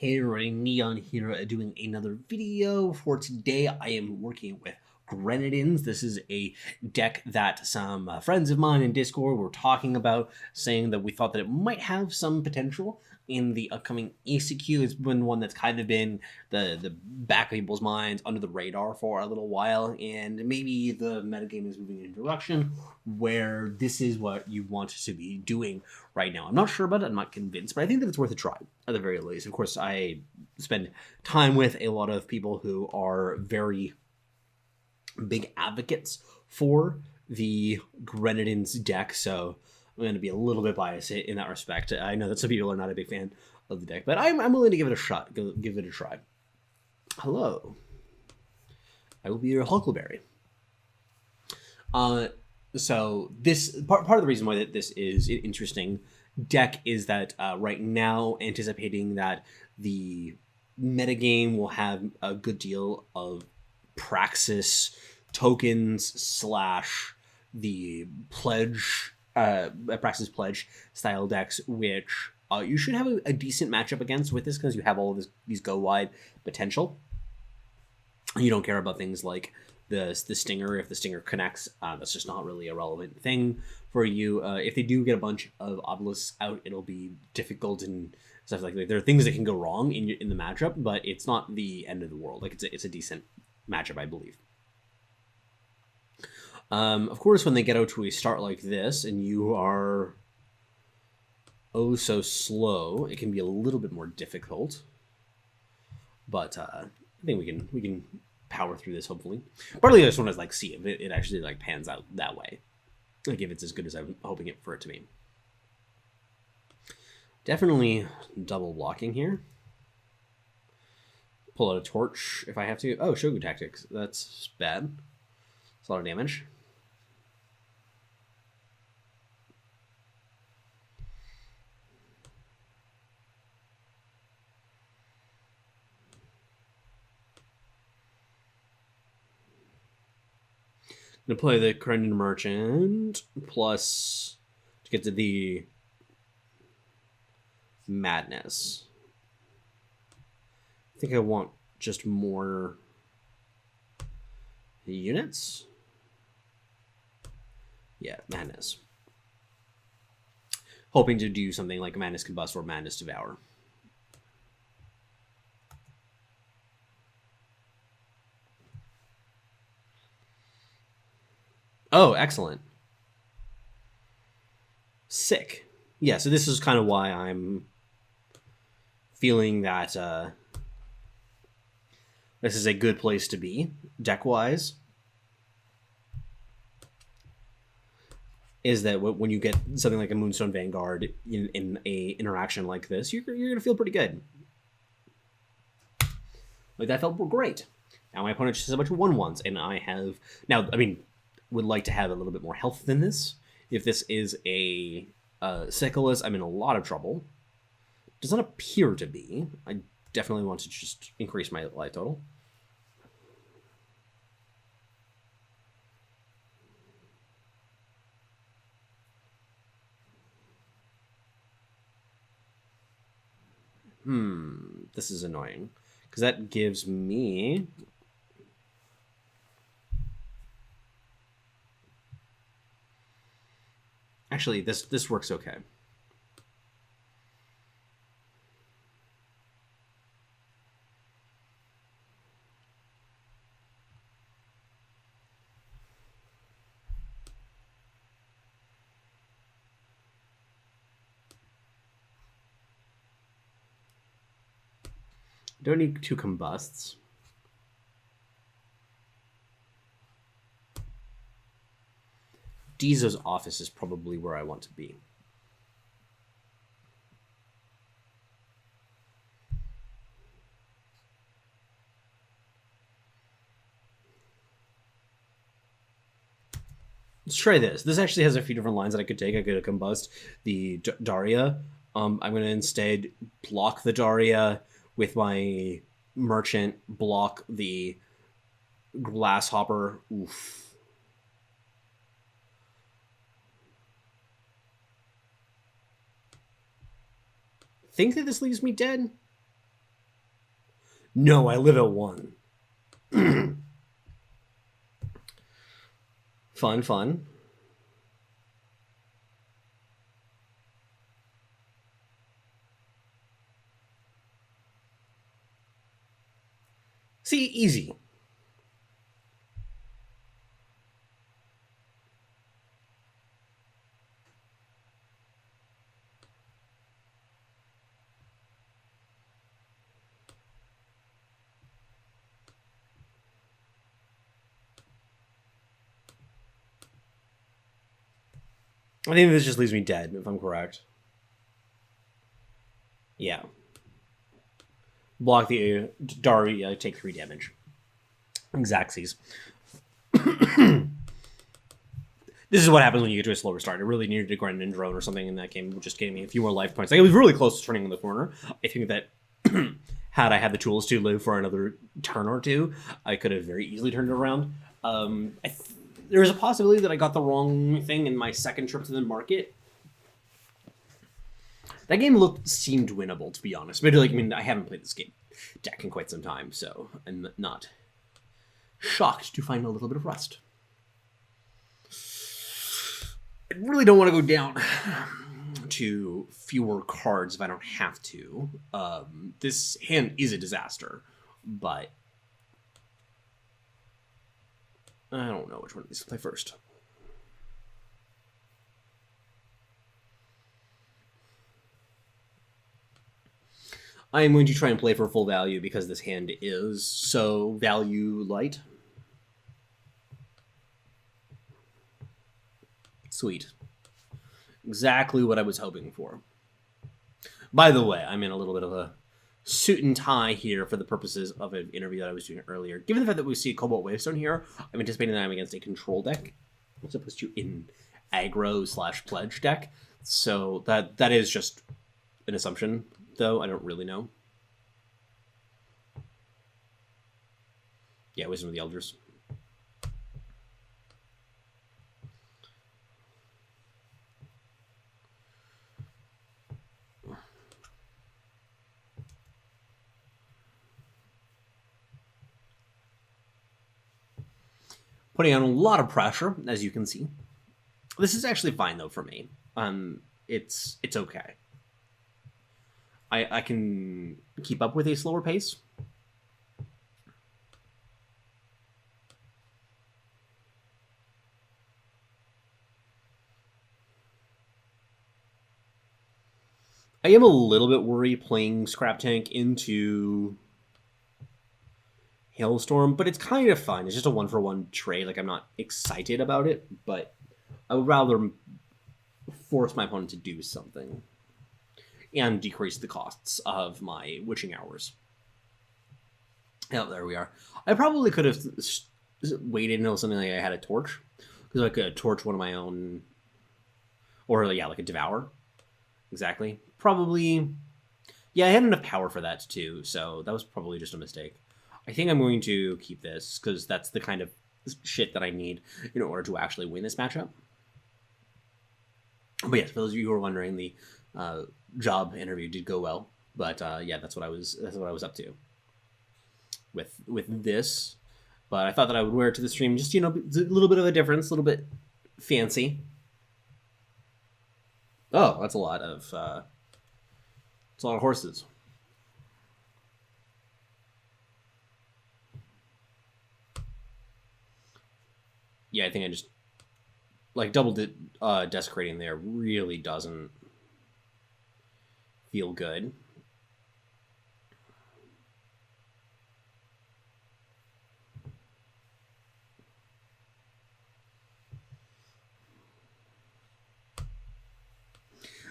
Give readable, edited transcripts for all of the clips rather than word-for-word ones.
Hey everybody, Neon here doing another video. For today I am working with Grenadins. This is a deck that some friends of mine in Discord were talking about, saying that we thought that it might have some potential in the upcoming ECQ. It's been one that's kind of been the back of people's minds, under the radar for a little while, and maybe the metagame is moving in a direction where this is what you want to be doing right now. I'm not sure about it, I'm not convinced, but I think that it's worth a try, at the very least. Of course, I spend time with a lot of people who are very big advocates for the Grenadins deck, so I'm going to be a little bit biased in that respect. I know that some people are not a big fan of the deck, but I'm willing to give it a shot, give it a try. Hello. I will be your Huckleberry. So this part of the reason why that this is an interesting deck is that right now, anticipating that the metagame will have a good deal of Praxis tokens slash the pledge, Praxis pledge style decks, which you should have a decent matchup against with this, because you have all of these go wide potential. You don't care about things like the stinger. If the stinger connects, that's just not really a relevant thing for you. If they do get a bunch of obelisks out, it'll be difficult and stuff like that. There are things that can go wrong in the matchup, but it's not the end of the world. Like, it's a decent matchup, I believe. Of course, when they get out to a start like this and you are oh so slow, it can be a little bit more difficult. But I think we can power through this, hopefully. Partly I just want to like see if it actually like pans out that way, like if it's as good as I'm hoping it for it to be. Definitely double blocking here. Pull out a torch if I have to. Oh, Shogu tactics. That's bad. It's a lot of damage. I'm going to play the Grenadin Merchant plus to get to the Madness. I think I want just more units. Yeah, Madness. Hoping to do something like Madness Combust or Madness Devour. Oh, excellent. Sick. Yeah, so this is kind of why I'm feeling that this is a good place to be, deck-wise. Is that when you get something like a Moonstone Vanguard in a interaction like this, you're going to feel pretty good. Like, that felt great. Now my opponent just has a bunch of 1/1s, and I have... Now, I mean, would like to have a little bit more health than this. If this is a Sycolis, I'm in a lot of trouble. Does not appear to be. I definitely want to just increase my life total. This is annoying, because that gives me... Actually, this works okay. Don't need 2 combusts. Dizo's office is probably where I want to be. Let's try this. This actually has a few different lines that I could take. I could combust the Daria. I'm going to instead block the Daria with my Merchant, block the Glasshopper. Oof. Think that this leaves me dead? No, I live at 1. Fun, fun. See, easy. I think this just leaves me dead, if I'm correct. Yeah. Block the Dari, take 3 damage. Xaxes. This is what happens when you get to a slower start. I really needed a Grenadin drone or something in that game, just gave me a few more life points. Like, it was really close to turning in the corner. I think that had I had the tools to live for another turn or two, I could have very easily turned it around. There is a possibility that I got the wrong thing in my second trip to the market. That game seemed winnable, to be honest. But like, I mean, I haven't played this game deck in quite some time, so I'm not shocked to find a little bit of rust. I really don't want to go down to fewer cards if I don't have to. This hand is a disaster, but I don't know which one of these to play first. I am going to try and play for full value because this hand is so value light. Sweet. Exactly what I was hoping for. By the way, I'm in a little bit of a suit and tie here for the purposes of an interview that I was doing earlier. Given the fact that we see Cobalt Wavestone here, I'm anticipating that I'm against a control deck as opposed to an aggro/pledge deck. So that is just an assumption, though. I don't really know. Yeah, Wisdom of the Elders. Putting on a lot of pressure, as you can see. This is actually fine, though, for me. It's okay. I can keep up with a slower pace. I am a little bit worried playing Scrap Tank into Hailstorm, but it's kind of fun. It's just a 1-for-1 trade. Like, I'm not excited about it, but I would rather force my opponent to do something and decrease the costs of my witching hours. Oh, there we are. I probably could have waited until something like I had a torch, because I could torch one of my own, or yeah, like a devour. Exactly. Probably. Yeah, I had enough power for that too, so that was probably just a mistake. I think I'm going to keep this, because that's the kind of shit that I need in order to actually win this matchup. But yes, for those of you who are wondering, the job interview did go well. But yeah, that's what I was up to with this. But I thought that I would wear it to the stream, just, you know, a little bit of a difference, a little bit fancy. Oh, that's a lot of horses. Yeah, I think I just like double desecrating there really doesn't feel good.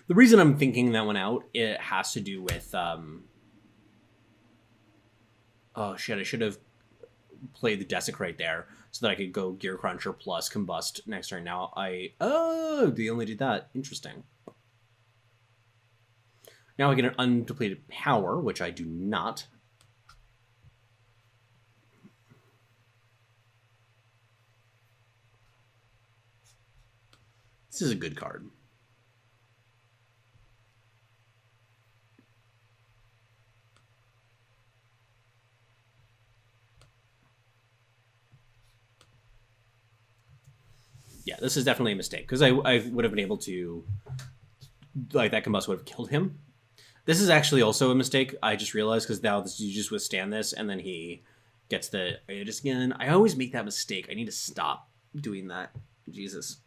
The reason I'm thinking that one out, it has to do with oh shit, I should have played the Desecrate there so that I could go Gear Cruncher plus Combust next turn. Now they only did that. Interesting. Now I get an undepleted power, which I do not. This is a good card. Yeah, this is definitely a mistake, because I would have been able to, like, that combust would have killed him. This is actually also a mistake, I just realized, because now you just withstand this, and then he gets the Aegis again. I always make that mistake. I need to stop doing that. Jesus.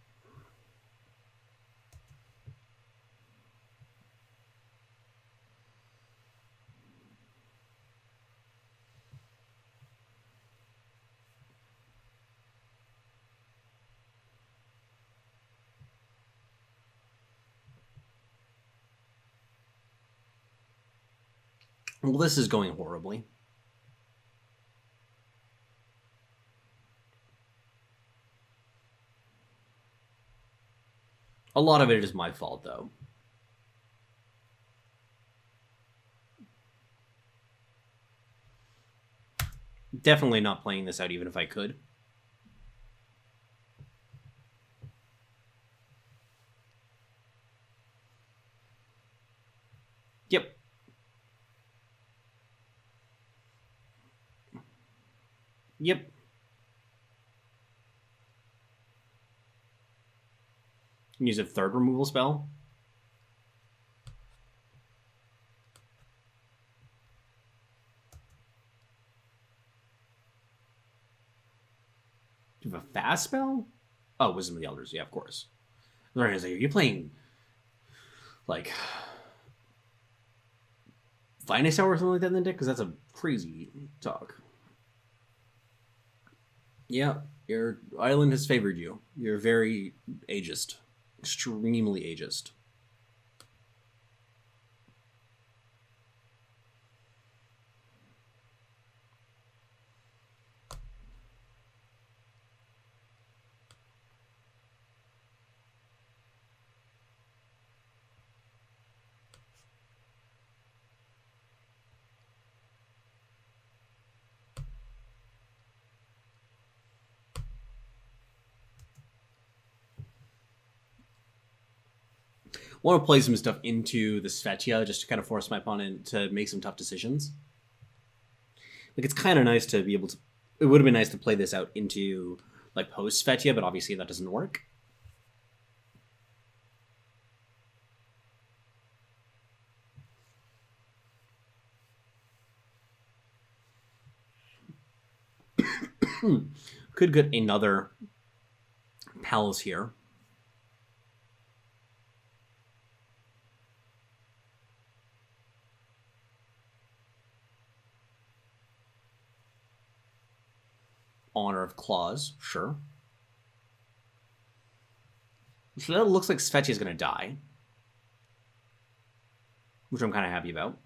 Well, this is going horribly. A lot of it is my fault, though. Definitely not playing this out, even if I could. Yep. Yep. Use a third removal spell. Do you have a fast spell? Oh, Wisdom of the Elders. Yeah, of course. Are you playing, like, Finest Hour or something like that in the deck? Because that's a crazy talk. Yeah, your island has favored you. You're very ageist. Extremely ageist. Want to play some stuff into the Svetia just to kind of force my opponent to make some tough decisions. Like, it's kind of nice to be able to... It would have been nice to play this out into, like, post Svetia, but obviously that doesn't work. Could get another Palace here. Honor of Claws, sure. So that looks like Svetia is going to die, which I'm kind of happy about.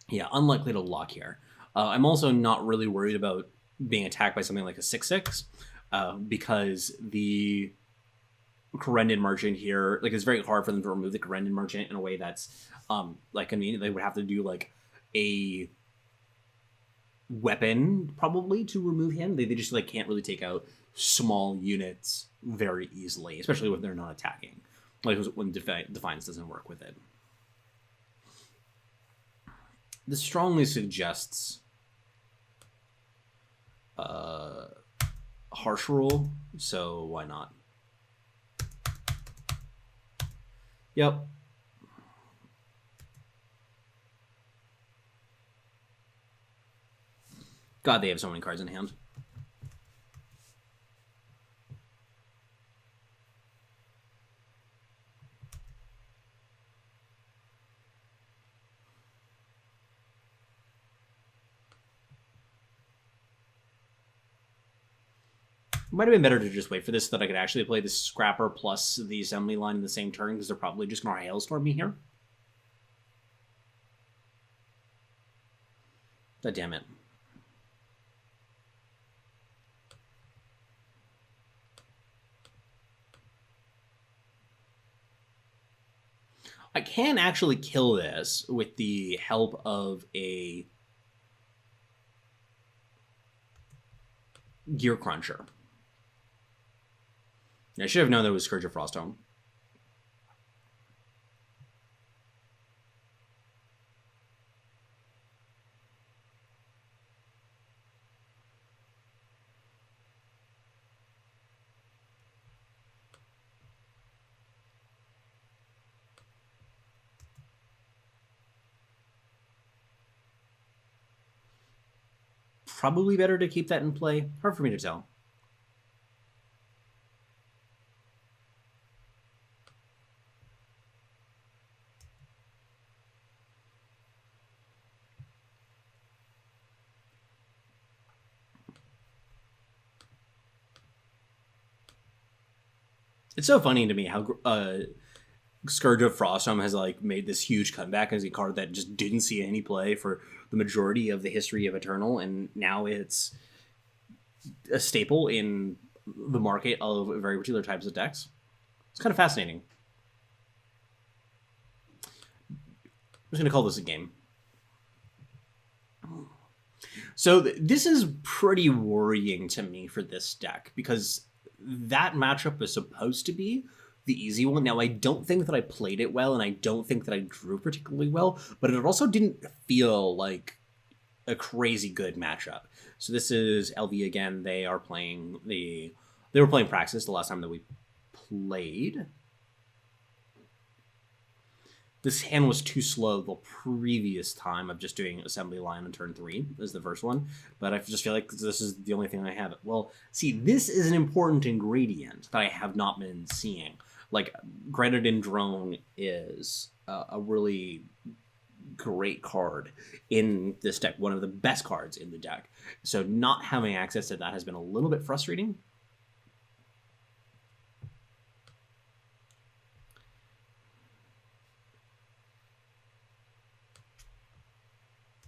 Yeah, unlikely to lock here. I'm also not really worried about being attacked by something like a 6/6, because the Grenadin Merchant here, like, it's very hard for them to remove the Grenadin Merchant in a way that's, like, convenient. They would have to do, like, a weapon, probably, to remove him. They just, like, can't really take out small units very easily, especially when they're not attacking. Like, when Defiance doesn't work with it. This strongly suggests harsh rule, so why not? Yep. God, they have so many cards in hand. Might have been better to just wait for this so that I could actually play the Scrapper plus the Assembly line in the same turn, because they're probably just going to Hailstorm me here. God damn it. I can actually kill this with the help of a Gear Cruncher. I should have known that it was Scourge of Frostholm. Probably better to keep that in play. Hard for me to tell. It's so funny to me how Scourge of Frostholm has like made this huge comeback as a card that just didn't see any play for the majority of the history of Eternal, and now it's a staple in the market of very particular types of decks. It's kind of fascinating. I'm just going to call this a game. So this is pretty worrying to me for this deck, because that matchup is supposed to be the easy one. Now, I don't think that I played it well, and I don't think that I drew particularly well, but it also didn't feel like a crazy good matchup. So this is LV again. They are playing they were playing Praxis the last time that we played. This hand was too slow the previous time of just doing Assembly Line on turn 3 is the first one, but I just feel like this is the only thing I have. Well, see, this is an important ingredient that I have not been seeing. Like, Grenadin Drone is a really great card in this deck, one of the best cards in the deck. So not having access to that has been a little bit frustrating.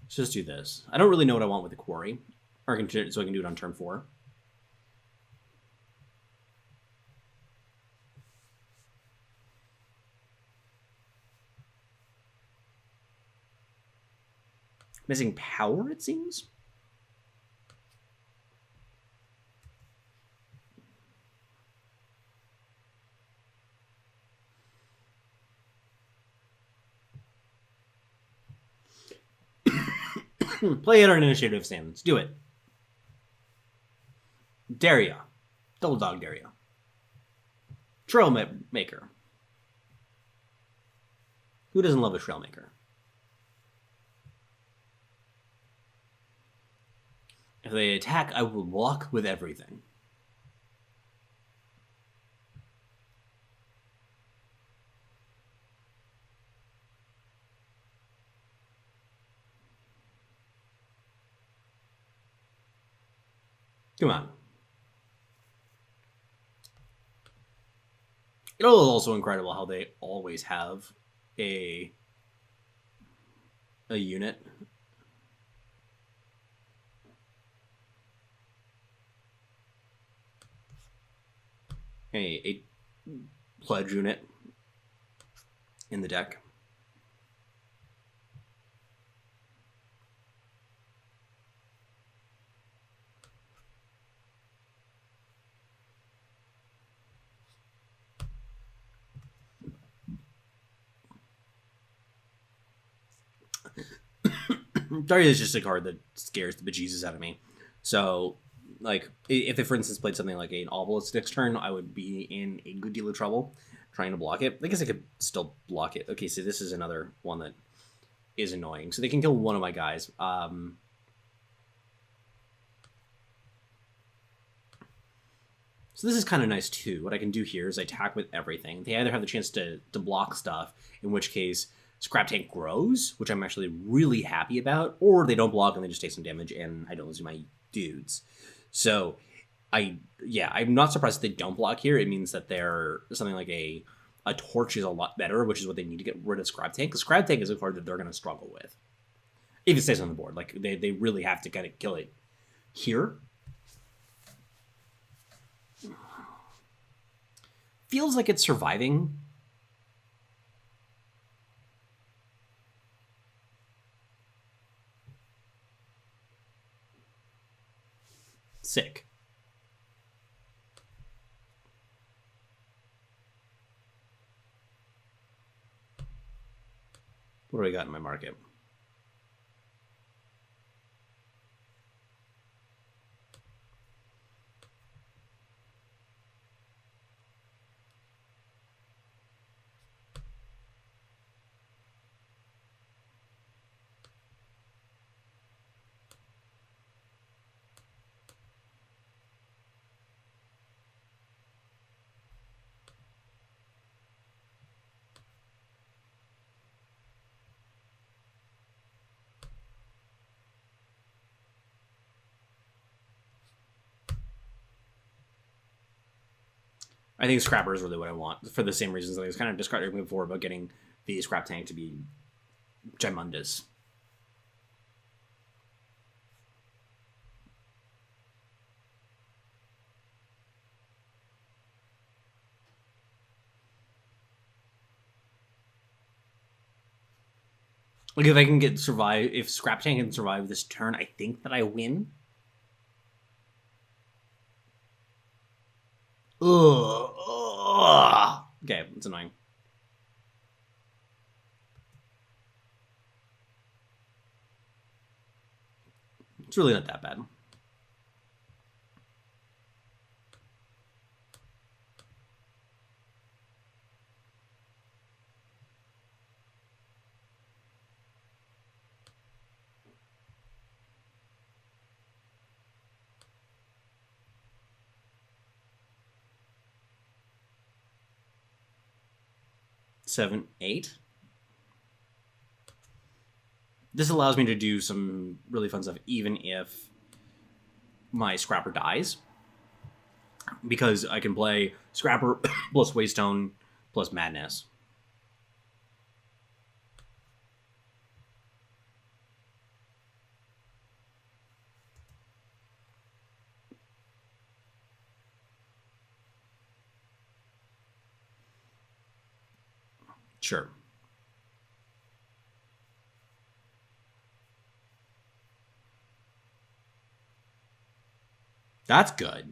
Let's just do this. I don't really know what I want with the Quarry, so I can do it on turn 4. Missing power, it seems. Play it on initiative stands. Do it. Daria. Double Dog Daria. Trailmaker. Who doesn't love a Trailmaker? If they attack, I will block with everything. Come on. It is also incredible how they always have a unit. A pledge unit in the deck. Daria is just a card that scares the bejesus out of me. So, like, if they, for instance, played something like an Obelisk next turn, I would be in a good deal of trouble trying to block it. I guess I could still block it. Okay, so this is another one that is annoying. So they can kill one of my guys. So this is kind of nice, too. What I can do here is I attack with everything. They either have the chance to block stuff, in which case Scrap Tank grows, which I'm actually really happy about, or they don't block and they just take some damage and I don't lose my dudes. So, I'm not surprised that they don't block here. It means that they're something like a Torch is a lot better, which is what they need to get rid of Scrap Tank, because Scrap Tank is a card that they're going to struggle with. If it stays on the board. Like, they really have to kind of kill it here. Feels like it's surviving. Sick. What do I got in my market? I think scrapper is really what I want for the same reasons that I was kind of describing before about getting the scrap tank to be gymundous. Like if I can if scrap tank can survive this turn, I think that I win. Ugh. Okay, it's annoying. It's really not that bad. Seven, 8. This allows me to do some really fun stuff, even if my scrapper dies, because I can play scrapper plus waystone plus madness. Sure. That's good.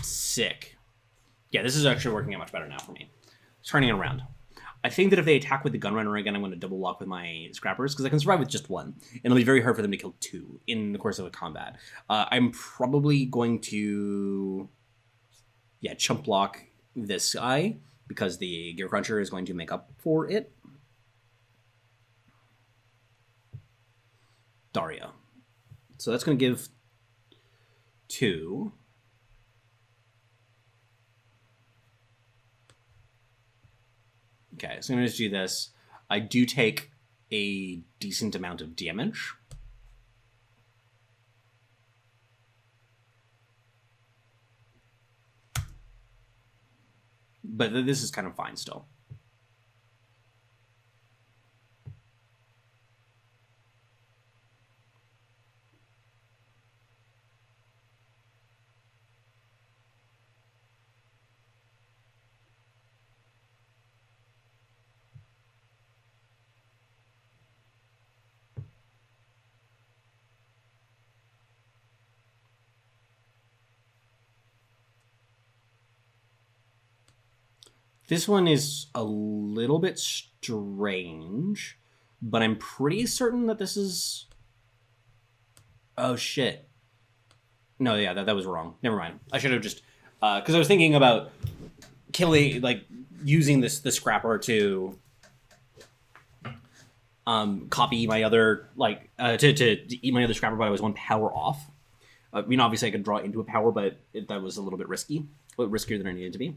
Sick. Yeah, this is actually working out much better now for me. It's turning it around. I think that if they attack with the Gunrunner again, I'm going to double lock with my Scrappers, because I can survive with just one. And it'll be very hard for them to kill 2 in the course of a combat. I'm probably going to... yeah, chump block this guy, because the Gear Cruncher is going to make up for it. Daria. So that's going to give 2... Okay, so I'm going to do this. I do take a decent amount of damage. But this is kind of fine still. This one is a little bit strange, but I'm pretty certain that this is... oh, shit. No, yeah, that was wrong. Never mind. I should have just... because I was thinking about killing, like, using the Scrapper to... copy my other to eat my other scrapper, but I was one power off. I mean, obviously I could draw into a power, but that was a little bit risky, a little riskier than I needed to be.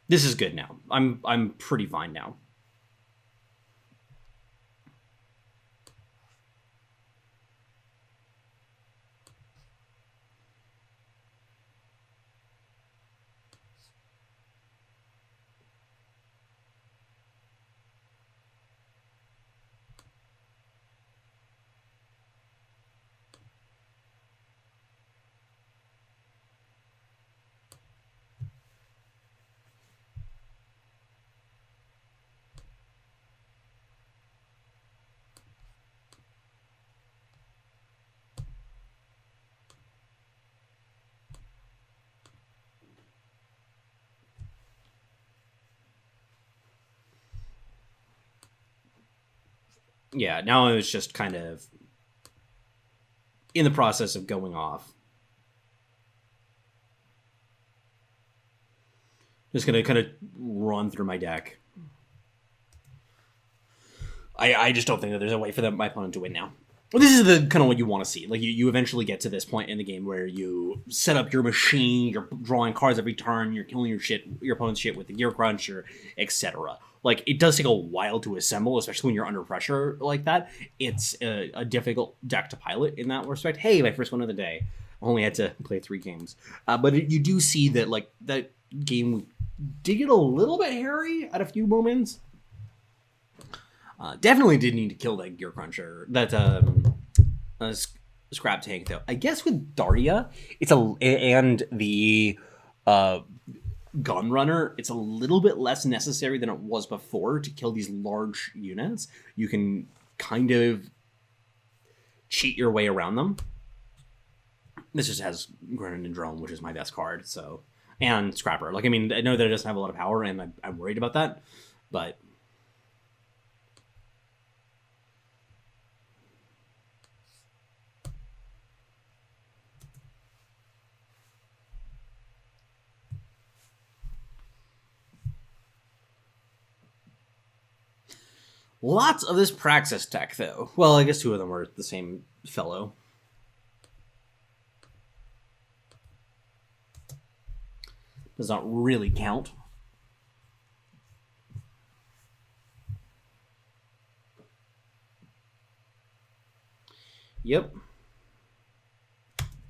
This is good now. I'm pretty fine now. Yeah, now I was just kind of in the process of going off. Just gonna kind of run through my deck. I just don't think that there's a way for my opponent to win now. Well, this is the kind of what you want to see. Like you eventually get to this point in the game where you set up your machine, you're drawing cards every turn, you're killing your opponent's shit with the gear crunch, or etc. Like it does take a while to assemble, especially when you're under pressure like that. It's a difficult deck to pilot in that respect. Hey, my first one of the day. I only had to play 3 games, but you do see that like that game did get a little bit hairy at a few moments. Definitely did need to kill that gear cruncher. That scrap tank though. I guess with Daria, and the gun runner, it's a little bit less necessary than it was before to kill these large units. You can kind of cheat your way around them. This just has Grenadin Drone, which is my best card. So, and Scrapper. Like, I mean, I know that it doesn't have a lot of power, and I'm worried about that, but. Lots of this Praxis deck, though. Well, I guess 2 of them were the same fellow. Does not really count. Yep.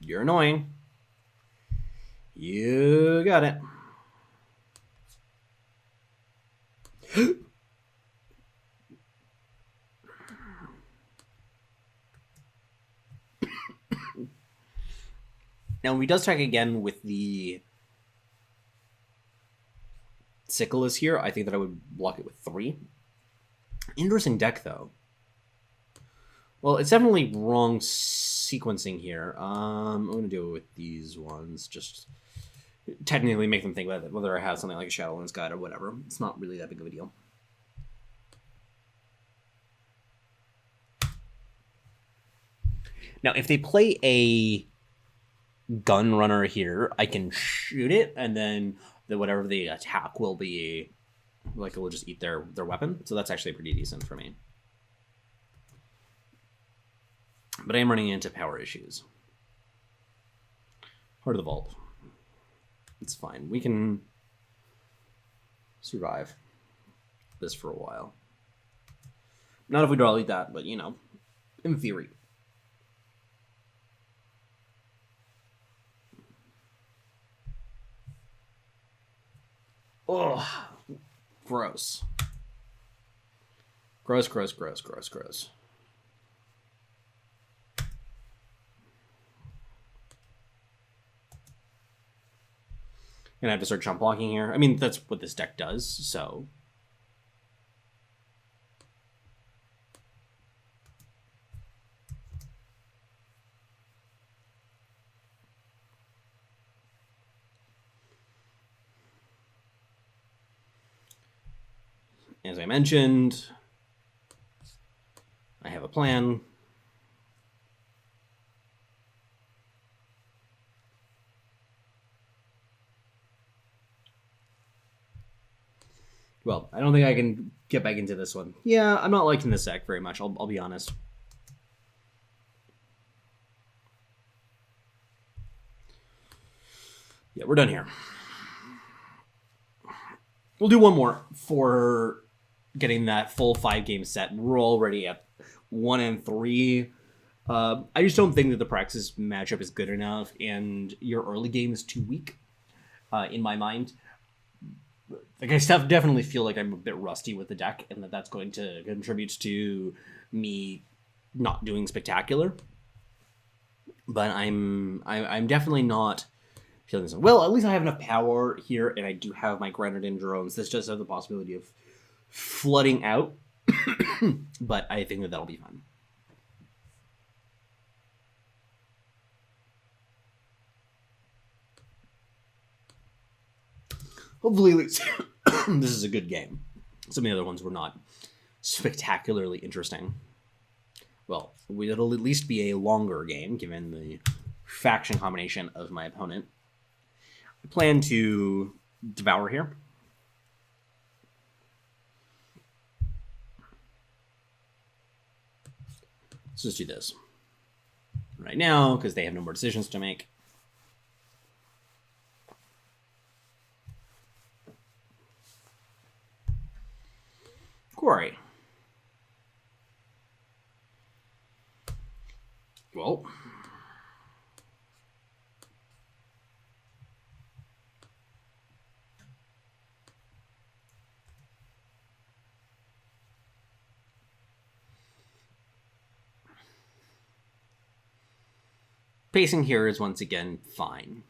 You're annoying. You got it. Now, when he does check again with the Sickle here, I think that I would block it with 3. Interesting deck, though. Well, it's definitely wrong sequencing here. I'm going to do it with these ones. Just technically make them think about it, whether I have something like a Shadowlands Guide or whatever. It's not really that big of a deal. Now, if they play a gun runner here, I can shoot it, and then whatever the attack will be, like, it will just eat their weapon. So that's actually pretty decent for me. But I am running into power issues. Heart of the Vault. It's fine. We can survive this for a while. Not if we draw like that, but, you know, in theory. Oh, gross. Gross, gross, gross, gross, gross. Gonna have to start chump blocking here. I mean, that's what this deck does, so. As I mentioned, I have a plan. Well, I don't think I can get back into this one. Yeah, I'm not liking this deck very much, I'll be honest. Yeah, we're done here. We'll do one more for getting that full 5-game set. We're already at 1 and 3. I just don't think that the Praxis matchup is good enough, and your early game is too weak, in my mind. Like, I definitely feel like I'm a bit rusty with the deck, and that's going to contribute to me not doing spectacular. But I'm definitely not feeling this. Well, at least I have enough power here, and I do have my Grenadin drones. This does have the possibility of flooding out, but I think that that'll be fun. Hopefully, this is a good game. Some of the other ones were not spectacularly interesting. Well, it'll at least be a longer game, given the faction combination of my opponent. I plan to devour here. Let's just do this right now, because they have no more decisions to make. Quarry. Well, pacing here is once again fine.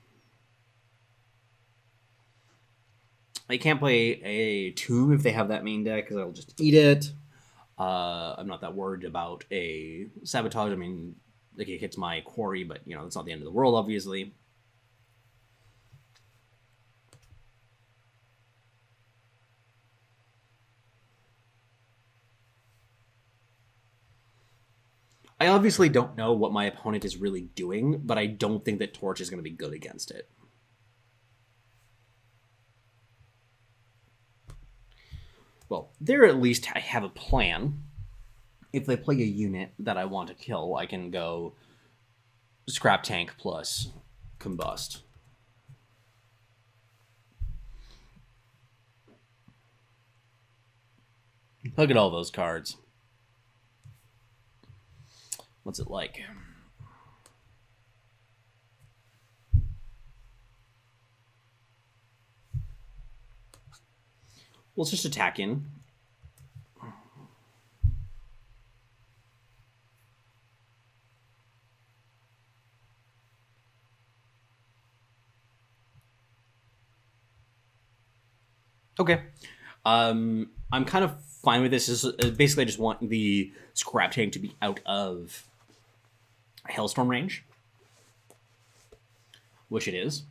I can't play a tomb if they have that main deck, because I'll just eat it. I'm not that worried about a sabotage. I mean, like, it hits my quarry, but, you know, it's not the end of the world, obviously. I obviously don't know what my opponent is really doing, but I don't think that Torch is going to be good against it. Well, there at least I have a plan. If they play a unit that I want to kill, I can go Scrap Tank plus Combust. Look at all those cards. What's it like? Well, let's just attack in. Okay. I'm kind of fine with this. Basically, I just want the Scrap Tank to be out of Hailstorm range, which it is.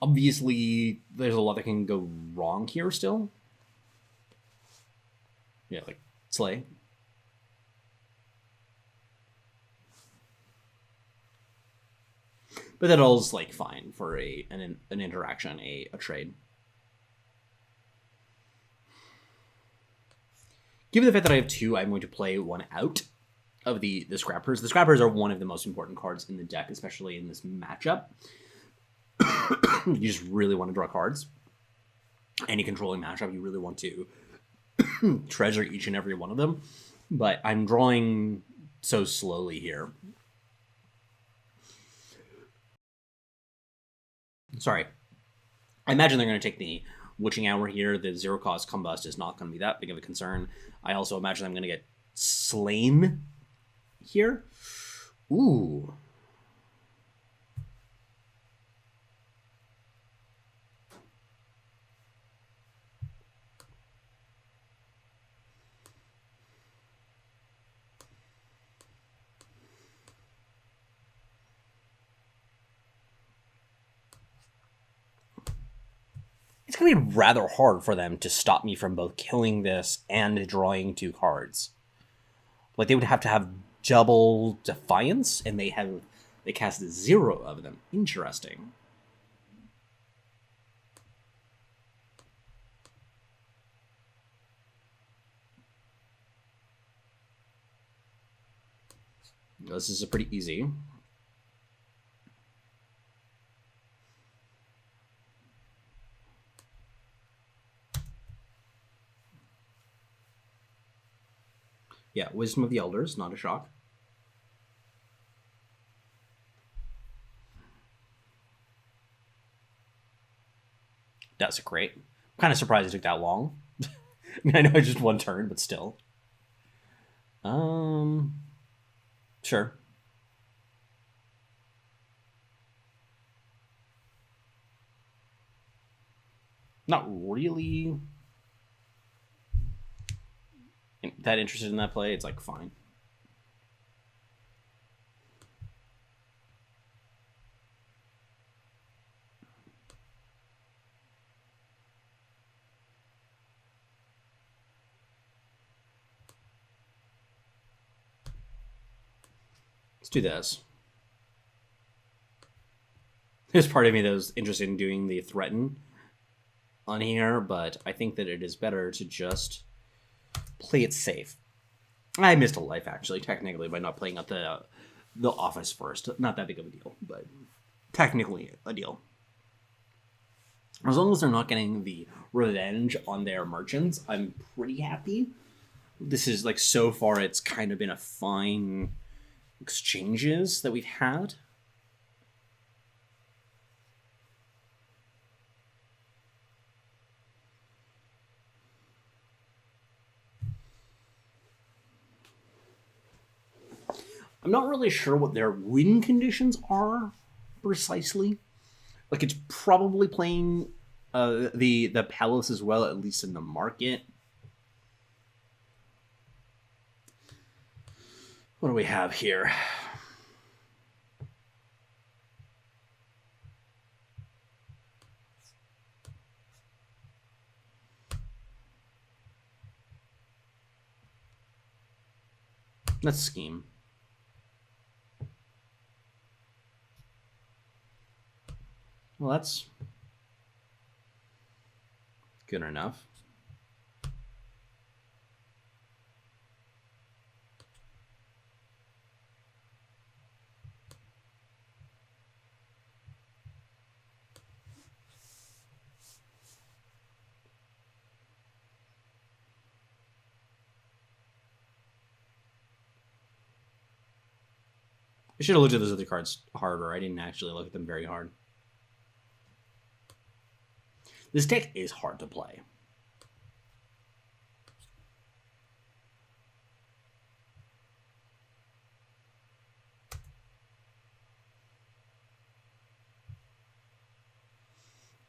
Obviously, there's a lot that can go wrong here still. Yeah, like Slay. But that all's like fine for an interaction, a trade. Given the fact that I have 2, I'm going to play 1 out of the Scrappers. The Scrappers are one of the most important cards in the deck, especially in this matchup. You just really want to draw cards. Any controlling matchup, you really want to treasure each and every one of them. But I'm drawing so slowly here. Sorry. I imagine they're going to take the witching hour here, the zero cost combust is not going to be that big of a concern. I also imagine I'm going to get slain here. Ooh. It's going to be rather hard for them to stop me from both killing this and drawing 2 cards. Like, they would have to have double Defiance, and they cast 0 of them. Interesting. This is a pretty easy. Yeah, Wisdom of the Elders, not a shock. That's great. I'm kind of surprised it took that long. I mean, I know it's just 1 turn, but still. Sure. Not really that interested in that play. It's like, fine. Let's do this. There's part of me that was interested in doing the threaten on here, but I think that it is better to just play it safe. I missed a life, actually, technically, by not playing out the office first. Not that big of a deal, but technically a deal. As long as they're not getting the revenge on their merchants, I'm pretty happy. This is, like, so far, it's kind of been a fine exchanges that we've had. I'm not really sure what their win conditions are precisely. Like, it's probably playing the Palace as well, at least in the market. What do we have here? Let's scheme. Well, that's good enough. I should have looked at those other cards harder. I didn't actually look at them very hard. This deck is hard to play.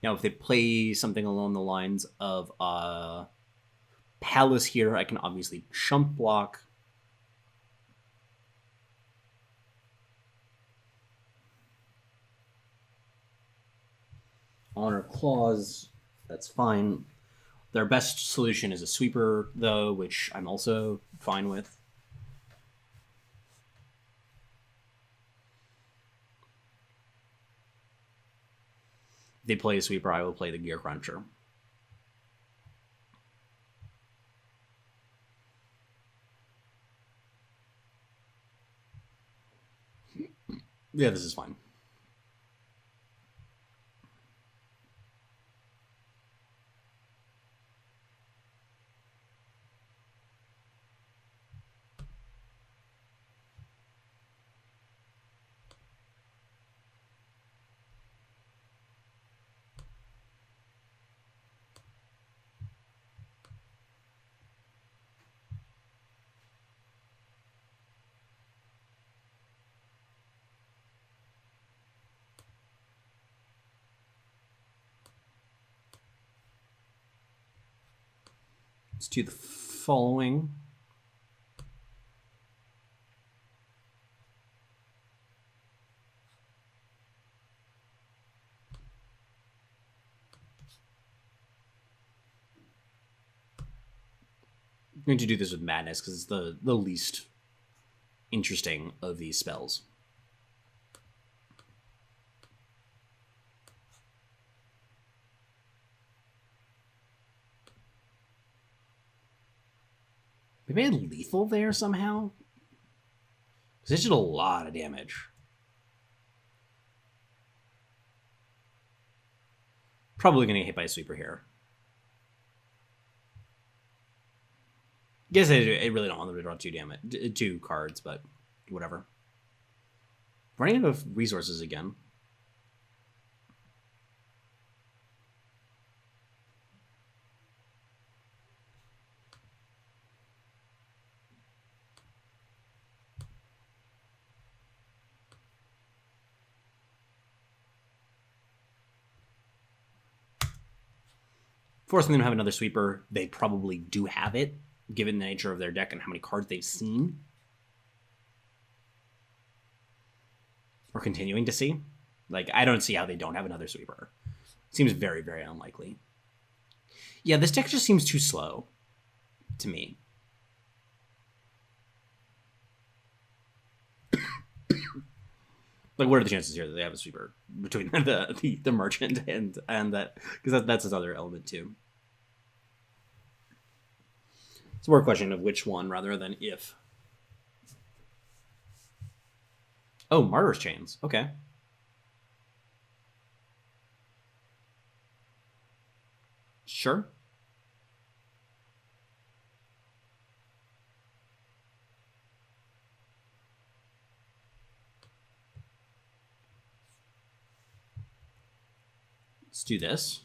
Now, if they play something along the lines of Palace here, I can obviously chump block. Honor Clause, that's fine. Their best solution is a sweeper, though, which I'm also fine with. If they play a sweeper, I will play the Gear Cruncher. Yeah, this is fine. Let's do the following. I'm going to do this with Madness because it's the least interesting of these spells. Maybe I had lethal there somehow? Because it's just a lot of damage. Probably going to get hit by a sweeper here. Guess I really don't want them to draw two cards, but whatever. Running out of resources again. Forcing them to have another sweeper, they probably do have it, given the nature of their deck and how many cards they've seen. Or continuing to see. Like, I don't see how they don't have another sweeper. Seems very, very unlikely. Yeah, this deck just seems too slow to me. Like, what are the chances here that they have a sweeper between the merchant and that? Because that's his other element too. It's more a question of which one rather than if. Oh, Martyr's Chains. Okay. Sure. Let's do this.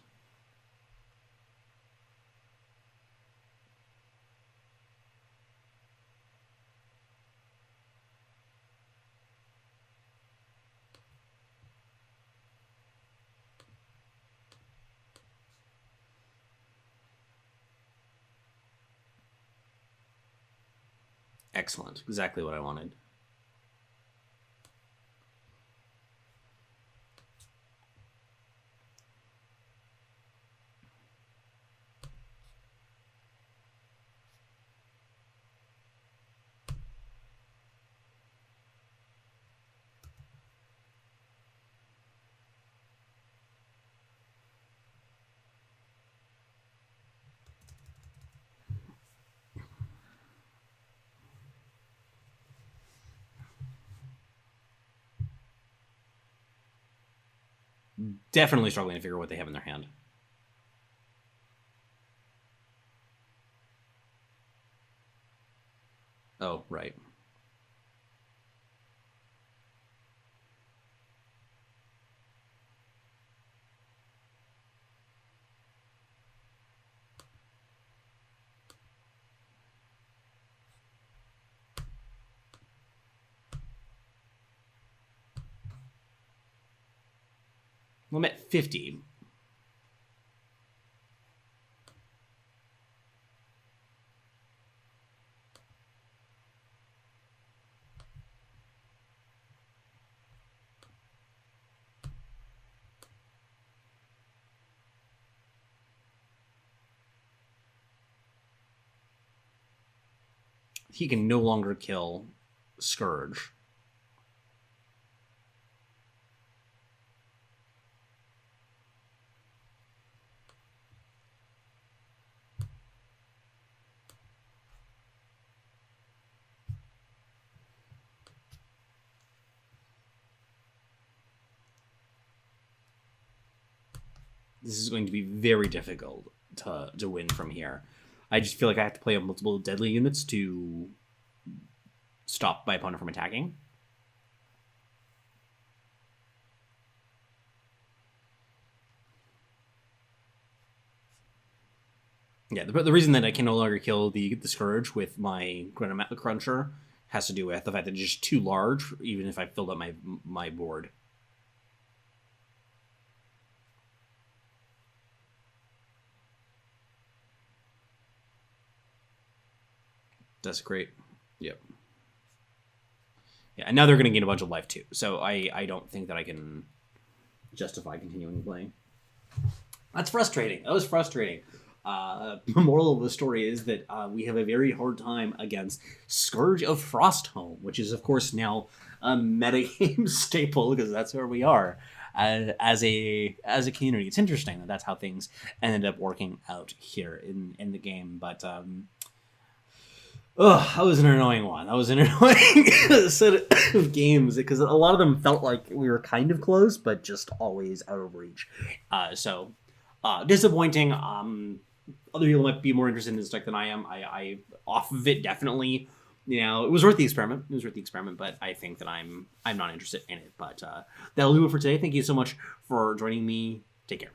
Excellent. Exactly what I wanted. Definitely struggling to figure out what they have in their hand. Oh, right. Well, I'm at 50. He can no longer kill Scourge. This is going to be very difficult to win from here. I just feel like I have to play multiple deadly units to stop my opponent from attacking. Yeah, the reason that I can no longer kill the Scourge with my Grenadin Cruncher has to do with the fact that it's just too large, even if I filled up my board. That's great. Yep. Yeah, and now they're going to gain a bunch of life too. So I don't think that I can justify continuing playing. That's frustrating. That was frustrating. The moral of the story is that we have a very hard time against Scourge of Frostholm, which is, of course, now a metagame staple because that's where we are as a community. It's interesting that that's how things ended up working out here in the game. But that was an annoying one. That was an annoying set of games because a lot of them felt like we were kind of close, but just always out of reach. So disappointing. Other people might be more interested in this deck than I am. I off of it, definitely. You know, it was worth the experiment. But I think that I'm not interested in it. But that'll do it for today. Thank you so much for joining me. Take care.